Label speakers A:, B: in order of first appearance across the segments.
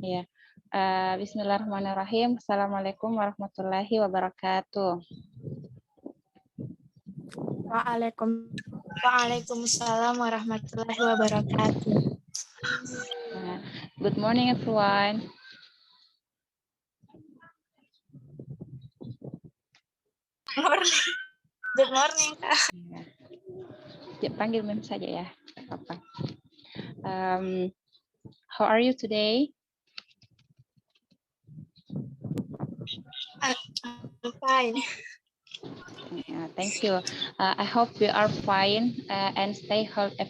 A: Ya. Bismillahirrahmanirrahim. Assalamualaikum warahmatullahi wabarakatuh.
B: Waalaikumsalam warahmatullahi wabarakatuh.
A: Good morning, everyone.
B: Good morning.
A: Ya, panggil mem saja ya. Apa? How are you today?
B: I'm fine.
A: Thank you. I hope we are fine and stay healthy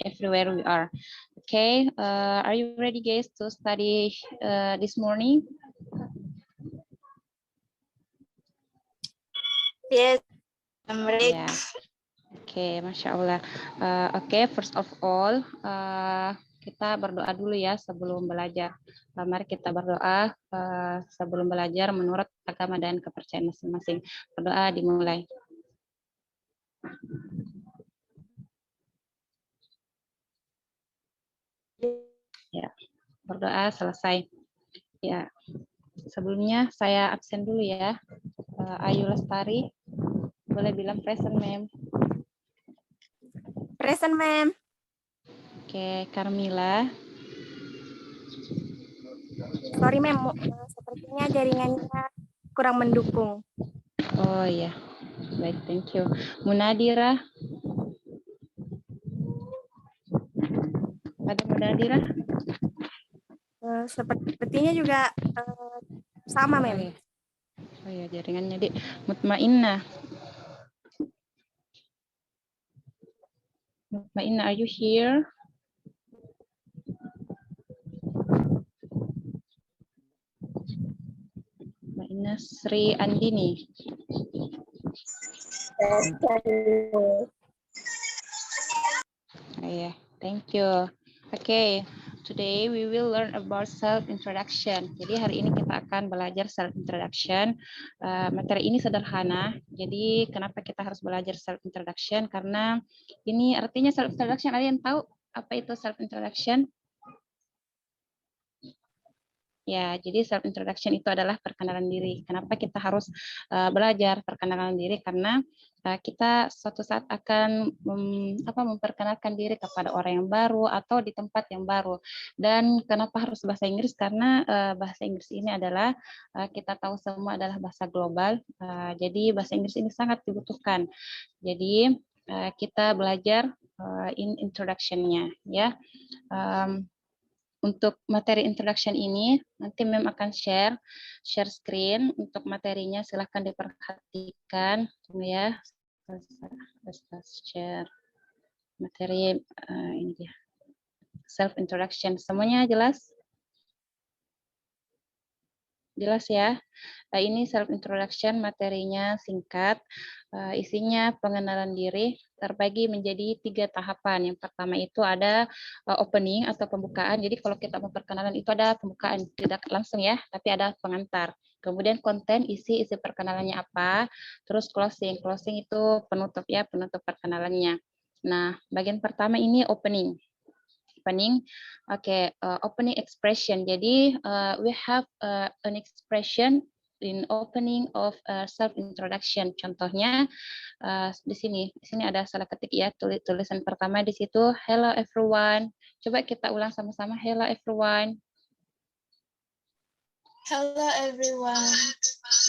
A: everywhere we are. Okay. Are you ready, guys, to study this morning?
B: Yes, I'm ready.
A: Yeah. Oke, Masya Allah. Oke, first of all, kita berdoa dulu ya sebelum belajar. Mari kita berdoa sebelum belajar menurut agama dan kepercayaan masing-masing. Berdoa dimulai. Ya, berdoa selesai. Ya, sebelumnya saya absen dulu ya. Ayu Lestari, boleh bilang present, ma'am.
B: Present, ma'am.
A: Oke, Carmila.
B: Sorry, ma'am. Sepertinya jaringannya kurang mendukung.
A: Oh iya, baik, thank you. Munadira. Ada Munadira?
B: Sepertinya juga sama, ma'am.
A: Oh iya, jaringannya, Dik. Mutmainnah. Mutmainnah, are you here? Mutmainnah Sri Andini. Yeah, thank you. Okay, today we will learn about self-introduction. Jadi hari ini kita akan belajar self-introduction. Materi ini sederhana. Jadi kenapa kita harus belajar self-introduction? Karena ini artinya self-introduction. Ada yang tahu apa itu self-introduction? Ya, jadi self introduction itu adalah perkenalan diri. Kenapa kita harus belajar perkenalan diri? Karena kita suatu saat akan memperkenalkan diri kepada orang yang baru atau di tempat yang baru. Dan kenapa harus bahasa Inggris? Karena bahasa Inggris ini adalah kita tahu semua adalah bahasa global. Jadi bahasa Inggris ini sangat dibutuhkan. Jadi kita belajar introduction-nya, ya. Untuk materi introduction ini, nanti Mem akan share screen untuk materinya. Silahkan diperhatikan, ya. Share materi ini dia. Self introduction. Semuanya jelas? Jelas ya. Ini self introduction, materinya singkat. Isinya pengenalan diri terbagi menjadi 3 tahapan. Yang pertama itu ada opening atau pembukaan. Jadi kalau kita mau perkenalan itu ada pembukaan, tidak langsung ya, tapi ada pengantar. Kemudian konten, isi perkenalannya apa. Terus closing. Closing itu penutup ya, penutup perkenalannya. Nah, bagian pertama ini opening. Opening, opening expression. Jadi we have an expression in opening of self introduction. Contohnya di sini ada salah ketik ya, tulisan pertama di situ hello everyone. Coba kita ulang sama-sama, hello everyone.
B: Hello everyone.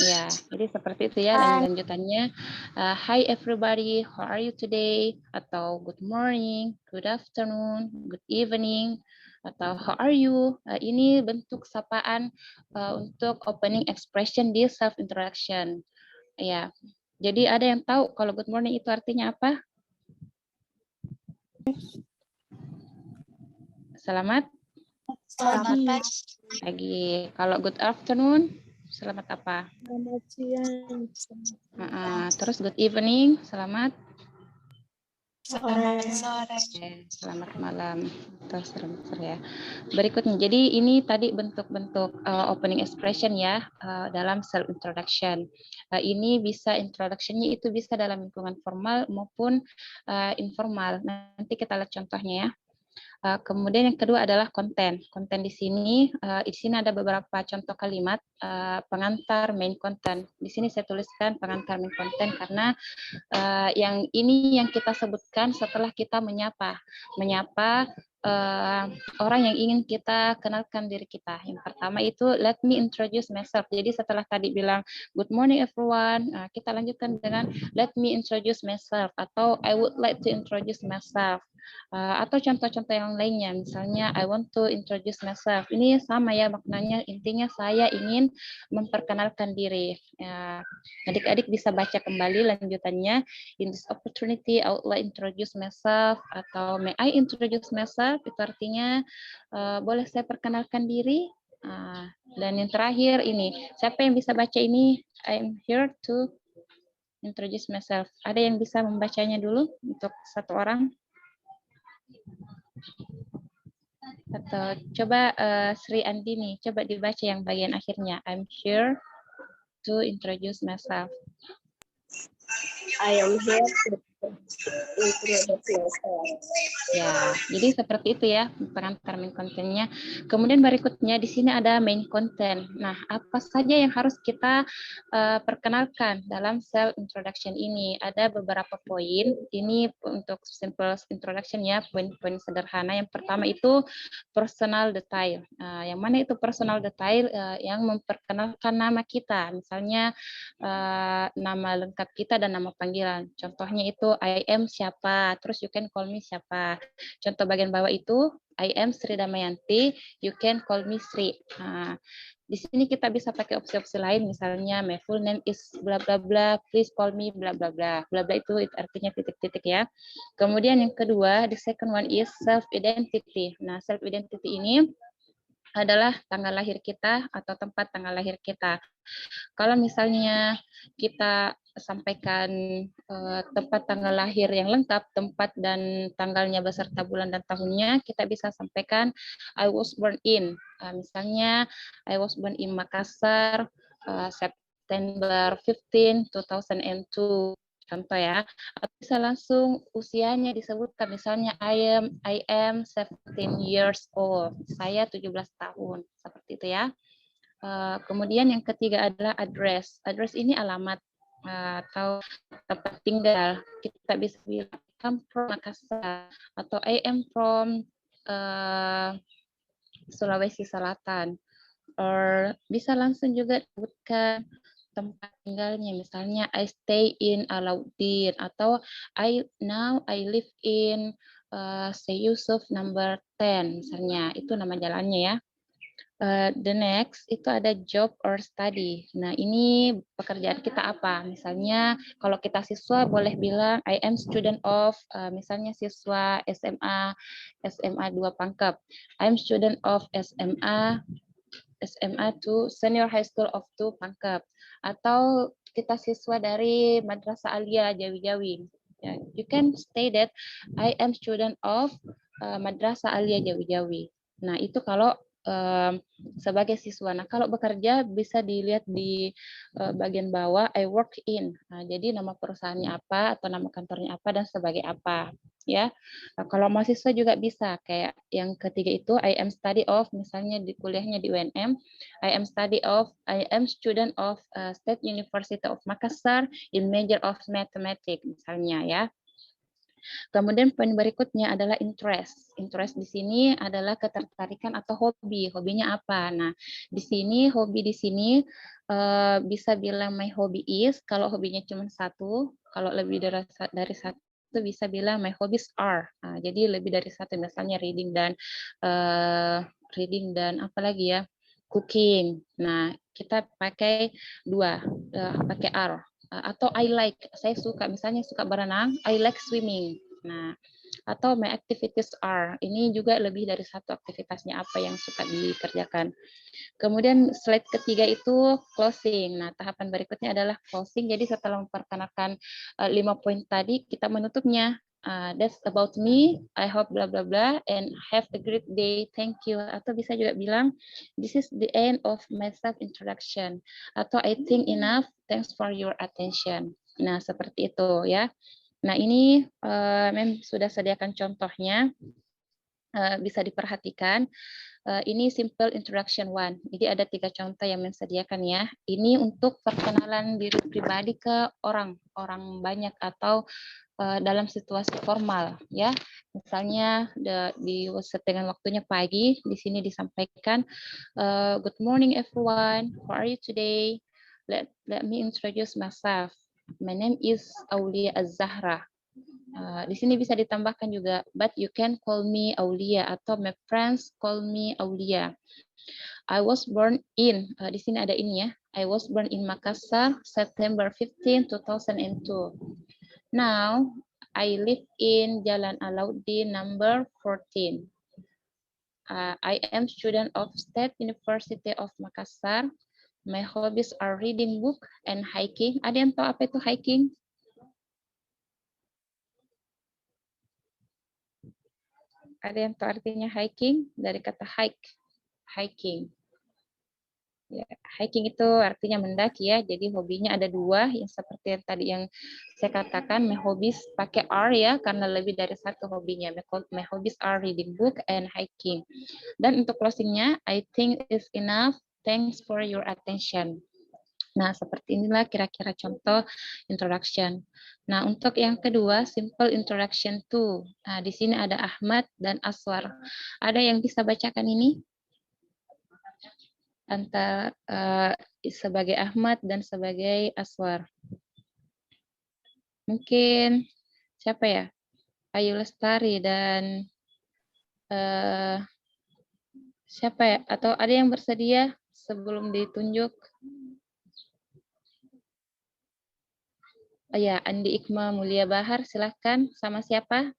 A: Ya, jadi seperti itu ya. Dan lanjutannya, hi everybody, how are you today? Atau good morning, good afternoon, good evening, atau how are you? Ini bentuk sapaan untuk opening expression di self introduction. Ya, jadi ada yang tahu kalau good morning itu artinya apa? Selamat pagi. Kalau good afternoon, selamat apa?
B: Selamat siang.
A: Terus good evening, selamat
B: sore.
A: Selamat malam atau selamat sore ya. Berikutnya, jadi ini tadi bentuk-bentuk opening expression ya dalam self introduction. Ini bisa introduction-nya itu bisa dalam lingkungan formal maupun informal. Nanti kita lihat contohnya ya. Kemudian yang kedua adalah konten. Konten di sini ada beberapa contoh kalimat pengantar main content. Di sini saya tuliskan pengantar main content karena yang ini yang kita sebutkan setelah kita menyapa orang yang ingin kita kenalkan diri kita. Yang pertama itu let me introduce myself. Jadi setelah tadi bilang good morning everyone, kita lanjutkan dengan let me introduce myself atau I would like to introduce myself. Atau contoh-contoh yang lainnya, misalnya I want to introduce myself. Ini sama ya maknanya, intinya saya ingin memperkenalkan diri. Adik-adik bisa baca kembali lanjutannya. In this opportunity, I would like to introduce myself atau may I introduce myself. Itu artinya boleh saya perkenalkan diri. Dan yang terakhir ini, siapa yang bisa baca ini? I'm here to introduce myself. Ada yang bisa membacanya dulu untuk satu orang? Atau coba Sri Andini, coba dibaca yang bagian akhirnya. I'm here to introduce myself.
B: I am here to introduce myself.
A: Ya, jadi seperti itu ya pengantar main kontennya. Kemudian berikutnya di sini ada main content. Nah, apa saja yang harus kita perkenalkan dalam self introduction ini? Ada beberapa poin. Ini untuk simple introduction ya, poin-poin sederhana. Yang pertama itu personal detail. Yang mana itu personal detail yang memperkenalkan nama kita. Misalnya nama lengkap kita dan nama panggilan. Contohnya itu I am siapa, terus you can call me siapa. Contoh bagian bawah itu, I am Sri Damayanti, you can call me Sri. Di sini kita bisa pakai opsi-opsi lain, misalnya my full name is bla bla bla, please call me bla bla bla. Bla bla itu artinya titik-titik ya. Kemudian yang kedua, the second one is self identity. Nah, self identity ini adalah tanggal lahir kita atau tempat tanggal lahir kita. Kalau misalnya kita sampaikan tempat tanggal lahir yang lengkap, tempat dan tanggalnya beserta bulan dan tahunnya, kita bisa sampaikan I was born in. Misalnya I was born in Makassar, September 15, 2002. Contoh ya, atau bisa langsung usianya disebutkan, misalnya I am 17 years old, saya 17 tahun, seperti itu ya. Kemudian yang ketiga adalah address. Address ini alamat atau tempat tinggal. Kita bisa bilang I come from Makassar atau I am from Sulawesi Selatan. Or bisa langsung juga sebutkan tempat tinggalnya, misalnya I stay in Alauddin atau I live in Syekh Yusuf number 10 misalnya, itu nama jalannya ya. The next itu ada job or study. Nah, ini pekerjaan kita apa? Misalnya kalau kita siswa boleh bilang I am student of misalnya siswa SMA 2 Pangkep. I am student of SMA to Senior High School of 2 Pangkep. Atau kita siswa dari Madrasah Alia Jawi-Jawi. You can say that I am student of Madrasah Alia Jawi-Jawi. Nah, itu kalau sebagai siswa. Nah, kalau bekerja bisa dilihat di bagian bawah I work in. Nah, jadi nama perusahaannya apa atau nama kantornya apa dan sebagai apa ya. Kalau mahasiswa juga bisa kayak yang ketiga itu I am study of, misalnya di kuliahnya di UNM, I am student of State University of Makassar in major of mathematics misalnya ya. Kemudian poin berikutnya adalah interest. Interest di sini adalah ketertarikan atau hobi. Hobinya apa? Nah, di sini hobi di sini bisa bilang my hobby is, kalau hobinya cuma satu, kalau lebih dari satu bisa bilang my hobbies are. Nah, jadi lebih dari satu, misalnya reading dan apa lagi ya? Cooking. Nah, kita pakai dua, pakai are. Atau I like, saya suka, misalnya suka berenang, I like swimming. Nah, atau my activities are, ini juga lebih dari satu aktivitasnya apa yang suka dikerjakan. Kemudian slide ketiga itu closing. Nah, tahapan berikutnya adalah closing. Jadi setelah memperkenalkan 5 poin tadi, kita menutupnya. That's about me. I hope bla bla bla and have a great day. Thank you. Atau bisa juga bilang this is the end of my self introduction. Atau I think enough. Thanks for your attention. Nah, seperti itu ya. Nah, ini Mem sudah sediakan contohnya. bisa diperhatikan. Ini simple introduction one. Jadi ada 3 contoh yang disediakan ya. Ini untuk perkenalan diri pribadi ke orang banyak atau dalam situasi formal ya. Misalnya di setengah waktunya pagi, di sini disampaikan, good morning everyone, how are you today? Let me introduce myself. My name is Aulia Az-Zahra. Di sini bisa ditambahkan juga, but you can call me Aulia atau my friends call me Aulia. I was born in, di sini ada ini ya. I was born in Makassar, September 15, 2002. Now, I live in Jalan Alauddin number 14. I am student of State University of Makassar. My hobbies are reading book and hiking. Ada yang tahu apa itu hiking? Ada yang tahu artinya hiking? Dari kata hike, hiking. Ya, hiking itu artinya mendaki ya. Jadi hobinya ada 2, yang seperti yang tadi yang saya katakan, my hobbies pakai R ya, karena lebih dari 1 hobinya. My hobbies are reading book and hiking. Dan untuk closingnya, I think is enough. Thanks for your attention. Nah, seperti inilah kira-kira contoh introduction. Nah, untuk yang kedua, simple introduction to. Nah, di sini ada Ahmad dan Aswar. Ada yang bisa bacakan ini? Antara sebagai Ahmad dan sebagai Aswar. Mungkin siapa ya? Ayu Lestari dan siapa ya? Atau ada yang bersedia sebelum ditunjuk? Oh ya, Andi Ikma Mulia Bahar, silahkan. Sama siapa?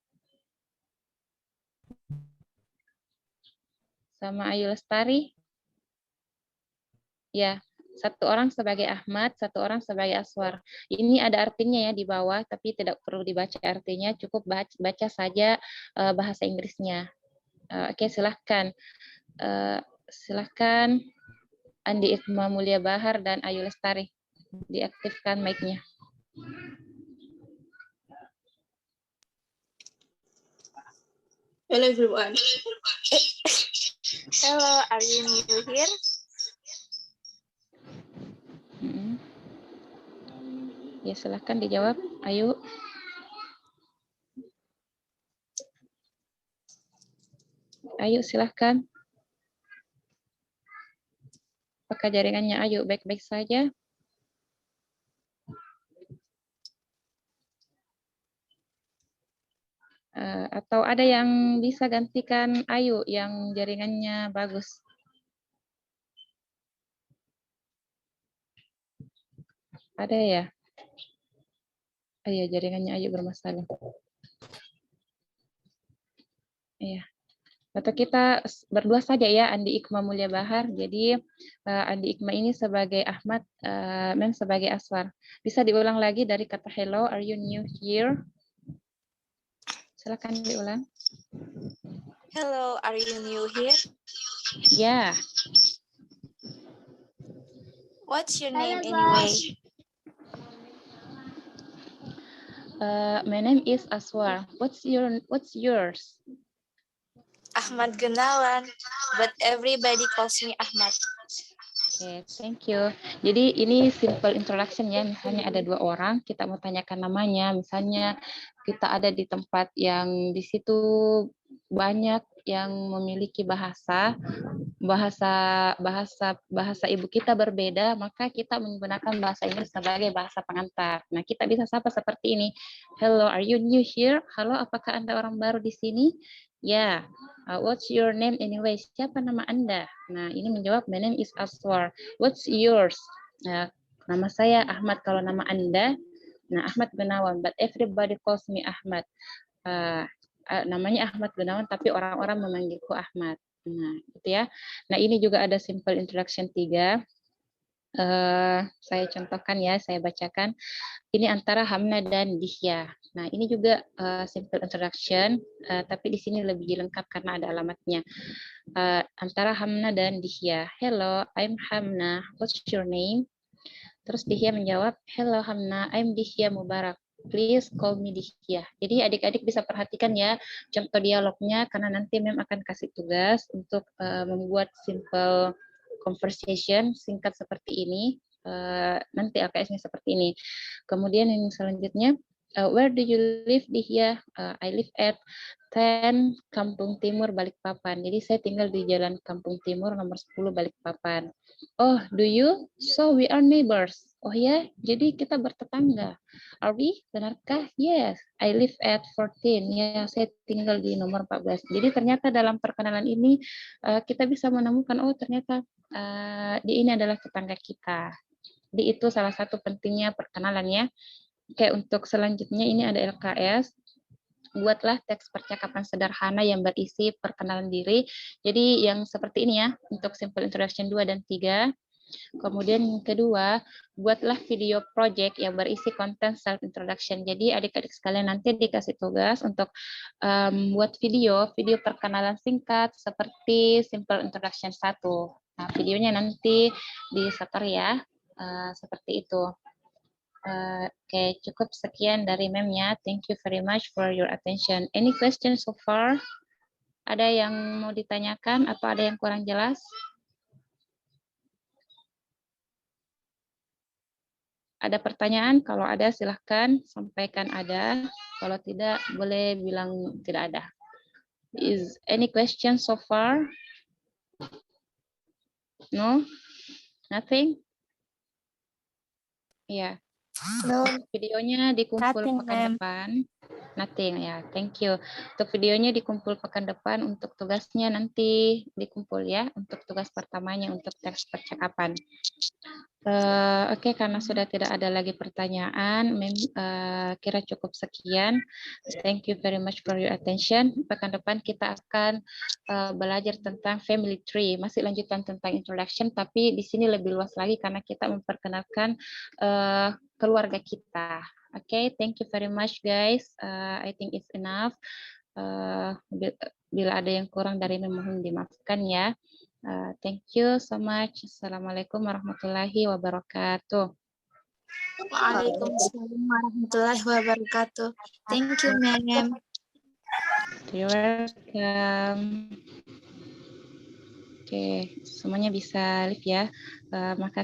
A: Sama Ayu Lestari? Ya, 1 orang sebagai Ahmad, 1 orang sebagai Aswar. Ini ada artinya ya di bawah, tapi tidak perlu dibaca artinya, cukup baca saja bahasa Inggrisnya. Oke, silahkan. Silahkan Andi Ikma Mulia Bahar dan Ayu Lestari. Diaktifkan mic-nya.
B: Hello everyone.
C: Hello, are you new here?
A: Ya, silahkan dijawab. Ayo. Ayo, silahkan. Apakah jaringannya Ayu baik-baik saja? Atau ada yang bisa gantikan Ayu yang jaringannya bagus? Ada ya? Oh iya, jaringannya Ayu bermasalah. Iya. Atau kita berdua saja ya, Andi Ikma Mulia Bahar. Jadi Andi Ikma ini sebagai Ahmad, Mem sebagai Aswar. Bisa diulang lagi dari kata hello, are you new here? Silakan diulang.
C: Hello, are you new here?
A: Ya.
C: What's your name anyway?
A: My name is Aswar. What's yours?
C: Ahmad Gunawan, but everybody calls me Ahmad.
A: Oke, thank you. Jadi ini simple introduction ya. Misalnya ada 2 orang, kita mau tanyakan namanya. Misalnya kita ada di tempat yang di situ banyak yang memiliki bahasa ibu kita berbeda, maka kita menggunakan bahasa Inggris sebagai bahasa pengantar. Nah, kita bisa sapa seperti ini. Hello, are you new here? Halo, apakah Anda orang baru di sini? Ya. What's your name anyway? Siapa nama Anda? Nah, ini menjawab, my name is Aswar. What's yours? Nama saya Ahmad. Kalau nama Anda, nah Ahmad Gunawan, but everybody calls me Ahmad. Namanya Ahmad Gunawan, tapi orang-orang memanggilku Ahmad. Nah, gitu ya. Nah, ini juga ada simple introduction 3. Saya contohkan ya, saya bacakan. Ini antara Hamna dan Dihya. Nah, ini juga simple introduction, tapi di sini lebih lengkap karena ada alamatnya. Antara Hamna dan Dihya. Hello, I'm Hamna. What's your name? Terus Dihya menjawab, hello Hamna, I'm Dihya Mubarak. Please call me Dihya. Jadi adik-adik bisa perhatikan ya contoh dialognya karena nanti Mem akan kasih tugas untuk membuat simple conversation singkat seperti ini. Nanti LKS-nya seperti ini. Kemudian yang selanjutnya, where do you live Dihya? I live at 10 Kampung Timur Balikpapan. Jadi saya tinggal di Jalan Kampung Timur nomor 10 Balikpapan. Oh, do you? So we are neighbors. Oh ya, jadi kita bertetangga. Are we? Benarkah? Yes, I live at 14. Ya, saya tinggal di nomor 14. Jadi ternyata dalam perkenalan ini kita bisa menemukan, oh ternyata dia ini adalah tetangga kita. Jadi itu salah satu pentingnya perkenalan ya. Oke, untuk selanjutnya ini ada LKS. Buatlah teks percakapan sederhana yang berisi perkenalan diri. Jadi yang seperti ini ya, untuk simple introduction 2 dan 3. Kemudian yang kedua, buatlah video project yang berisi konten self introduction. Jadi adik-adik sekalian nanti dikasih tugas untuk buat video perkenalan singkat seperti simple introduction 1. Nah, videonya nanti disetor ya, seperti itu. Oke, cukup sekian dari Mem-nya. Thank you very much for your attention. Any questions so far? Ada yang mau ditanyakan atau ada yang kurang jelas? Ada pertanyaan? Kalau ada silahkan sampaikan ada. Kalau tidak boleh bilang tidak ada. Is any question so far? No? Nothing? Ya.
C: No,
A: Videonya dikumpul
C: nothing,
A: pekan
C: ma'am.
A: depan. Nothing ya. Thank you. Untuk videonya dikumpul pekan depan, untuk tugasnya nanti dikumpul ya. Untuk tugas pertamanya untuk teks percakapan. Oke, karena sudah tidak ada lagi pertanyaan, kira cukup sekian. Thank you very much for your attention. Pekan depan kita akan belajar tentang family tree, masih lanjutan tentang introduction, tapi di sini lebih luas lagi karena kita memperkenalkan keluarga kita. Oke, thank you very much guys. I think it's enough. Bila ada yang kurang dari mohon dimaafkan ya. Thank you so much. Assalamualaikum warahmatullahi wabarakatuh.
C: Waalaikumsalam warahmatullahi wabarakatuh. Thank you, ma'am.
A: You're welcome. Oke, semuanya bisa live ya. Makasih.